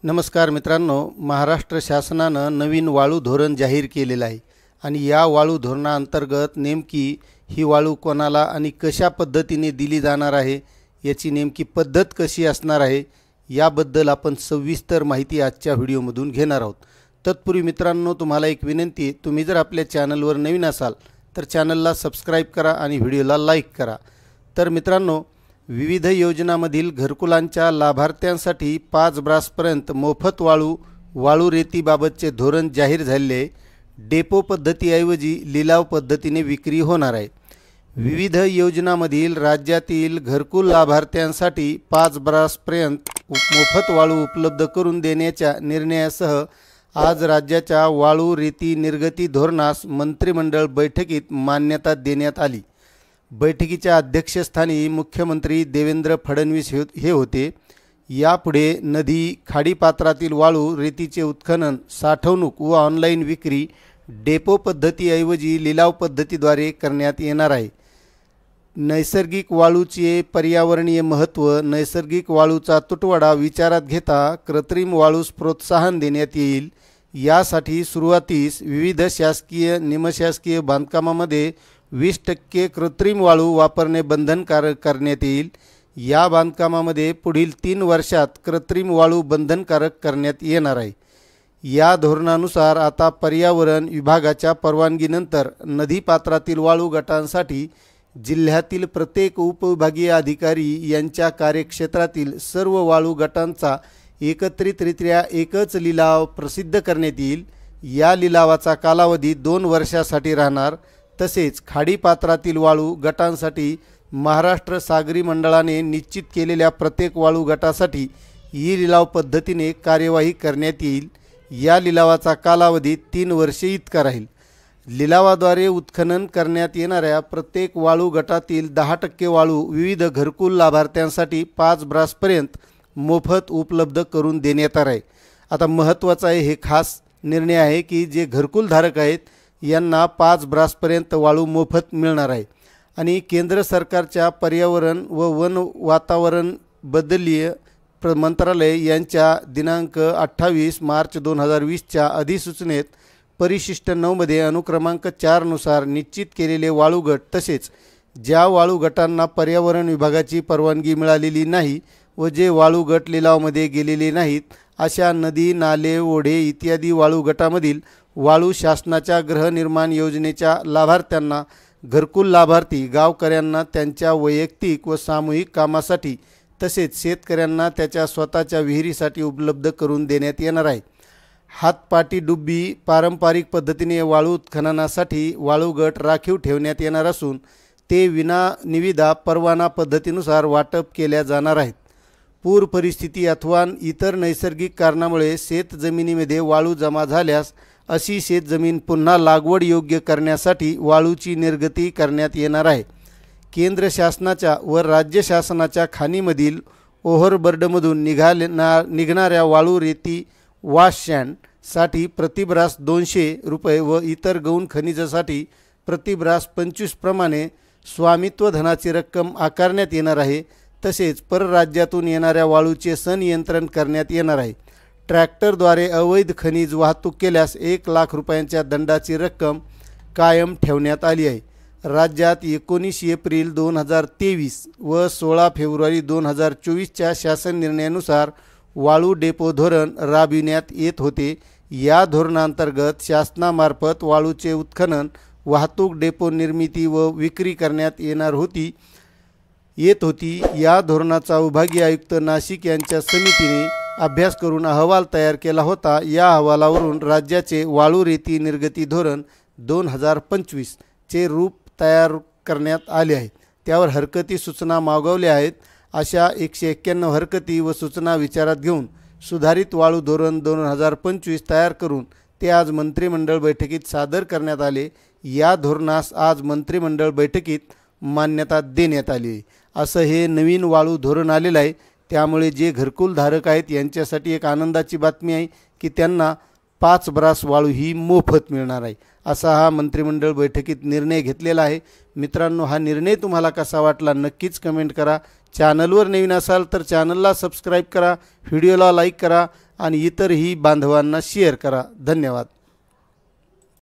नमस्कार मित्रांनो, महाराष्ट्र शासनानं नवीन वाळू धोरण जाहीर केलेलं आहे आणि या वाळू धोरणाअंतर्गत नेमकी ही वाळू कोणाला आणि कशा पद्धतीने दिली जाणार आहे, याची नेमकी पद्धत कशी असणार आहे याबद्दल आपण सविस्तर माहिती आजच्या व्हिडिओमधून घेणार आहोत। तत्पूर्वी मित्रांनो, तुम्हाला एक विनंती आहे, तुम्ही जर आपल्या चॅनलवर नवीन असाल तर चॅनलला सबस्क्राइब करा आणि व्हिडिओला लाईक करा। तर मित्रांनो, विविध योजनांमधील घरकुलांच्या लाभार्थ्यांसाठी 5 ब्रासपर्यंत मोफत वाळू रेतीबाबतचे धोरण जाहीर झाले। डेपो पद्धतीऐवजी लिलाव पद्धतीने विक्री होणार आहे। विविध योजनांमधील राज्यातील घरकुल लाभार्थ्यांसाठी 5 ब्रासपर्यंत मोफत वाळू उपलब्ध करून देण्याच्या निर्णयासह आज राज्याच्या वाळू रेती निर्गती धोरणास मंत्रिमंडळ बैठकीत मान्यता देण्यात आली। बैठकीच्या अध्यक्षस्थानी मुख्यमंत्री देवेंद्र फडणवीस हे होते। यापुढे नदी खाडीपात्रातील वाळू रेतीचे उत्खनन, साठवणूक व ऑनलाईन विक्री डेपो पद्धतीऐवजी लिलाव पद्धतीद्वारे करण्यात येणार आहे। नैसर्गिक वाळूचे पर्यावरणीय महत्त्व, नैसर्गिक वाळूचा तुटवडा विचारात घेता कृत्रिम वाळूस प्रोत्साहन देण्यात येईल। यासाठी सुरुवातीस विविध शासकीय निमशासकीय बांधकामांमध्ये 20% कृत्रिम वाळू वापरणे बंधनकारक करण्यात येईल। या बांधकामामध्ये पुढील 3 वर्षात कृत्रिम वाळू बंधनकारक करण्यात येणार आहे। या धोरणानुसार आता पर्यावरण विभागाच्या परवानगीनंतर नदीपात्रातील वाळू गटांसाठी जिल्ह्यातील प्रत्येक उपविभागीय अधिकारी यांच्या कार्यक्षेत्रातील सर्व वाळू गटांचा एकत्रितरित्या एकच लिलाव प्रसिद्ध करण्यात येईल। या लिलावाचा कालावधी 2 वर्षासाठी राहणार। तसेच खाडीपात्रातील वाळू गटांसाठी महाराष्ट्र सागरी मंडळाने निश्चित केलेल्या प्रत्येक वाळू गटासाठी ई लिलाव पद्धतीने कार्यवाही करण्यात येईल। या लिलावाचा कालावधी 3 वर्षे इतका राहील। लिलावाद्वारे उत्खनन करण्यात येणाऱ्या प्रत्येक वाळू गटातील 10% वाळू विविध घरकुल लाभार्थ्यांसाठी 5 ब्रासपर्यंत मोफत उपलब्ध करून देण्यात आहे। आता महत्त्वाचा हे खास निर्णय आहे की जे घरकुल धारक आहेत यांना 5 ब्रासपर्यंत वाळू मोफत मिळणार आहे। आणि केंद्र सरकारच्या पर्यावरण व वन वातावरण बदलीय मंत्रालय यांच्या दिनांक 28 मार्च 2020च्या अधिसूचनेत परिशिष्ट 9 मध्ये अनुक्रमांक 4 नुसार निश्चित केलेले वाळू गट, तसेच ज्या वाळू गटांना पर्यावरण विभागाची परवानगी मिळालेली नाही व जे वाळू गट लिलावामध्ये गेलेले नाहीत, अशा नदी, नाले, ओढे इत्यादी वाळू गटामधील वाळू शासनाच्या गृहनिर्माण योजनेच्या लाभार्थ्यांना, घरकुल लाभार्थी गावकऱ्यांना त्यांच्या वैयक्तिक व सामूहिक कामासाठी, तसेच शेतकऱ्यांना त्याच्या स्वतःच्या विहिरीसाठी उपलब्ध करून देण्यात येणार आहे। हातपाटी डुब्बी पारंपरिक पद्धतीने वाळू उत्खननासाठी वाळू गट राखीव ठेवण्यात येणार असून ते विना निविदा परवाना पद्धतीनुसार वाटप केल्या जाणार आहेत। पूर परिस्थिती अथवा इतर नैसर्गिक कारणामुळे शेतजमिनीमध्ये वाळू जमा झाल्यास अशी शेतजमीन पुन्हा लागवड योग्य करण्यासाठी वाळूची निर्गती करण्यात येणार आहे। केंद्र शासनाच्या व राज्य शासनाच्या खाणीमधील ओव्हरबर्डमधून निघणाऱ्या वाळू रेती वॉश साठी प्रतिब्रास 200 रुपये व इतर गौण खनिजासाठी प्रतिब्रास 25 प्रमाणे स्वामित्व धनाची रक्कम आकारण्यात येणार आहे। तसेच परराज्यातून येणाऱ्या वाळूचे संनियंत्रण करण्यात येणार आहे। ट्रॅक्टरद्वारे अवैध खनिज वाहतूक केल्यास 1 लाख रुपयांच्या दंडाची रक्कम कायम ठेवण्यात आली आहे। राज्यात 19 एप्रिल 2023 व 16 फेब्रुवारी 2024च्या शासन निर्णयानुसार वाळू डेपो धोरण राबविण्यात येत होते। या धोरणांतर्गत शासनामार्फत वाळूचे उत्खनन, वाहतूक, डेपो निर्मिती व विक्री करण्यात येत होती। या धोरणाचा विभागीय आयुक्त नाशिक यांच्या समितीने अभ्यास करून अहवाल तयार केला होता। या अहवालावरून राज्याचे वाळू रेती निर्गती धोरण 2025 चे रूप तयार करण्यात आले आहे। त्यावर हरकती सूचना मागवल्या आहेत। अशा 191 हरकती व सूचना विचारात घेऊन सुधारित वाळू धोरण 2025 तयार करून ते आज मंत्रिमंडळ बैठकीत सादर करण्यात आले। या धोरणास आज मंत्रिमंडळ बैठकीत मान्यता देण्यात आली। असं हे नवीन वाळू धोरण आलेलं आहे। त्यामुळे जे घरकुल धारक आहेत यांच्यासाठी एक आनंदाची बातमी आहे की त्यांना 5 ब्रास वाळू ही मोफत मिळणार आहे। असा हा मंत्रिमंडळ बैठकीत निर्णय घेतलेला आहे। मित्रांनो, हा निर्णय तुम्हाला कसा वाटला नक्कीच कमेंट करा। चॅनलवर नवीन असाल तर चॅनलला सबस्क्राइब करा, व्हिडिओला लाईक करा आणि इतरही बांधवांना शेअर करा. धन्यवाद.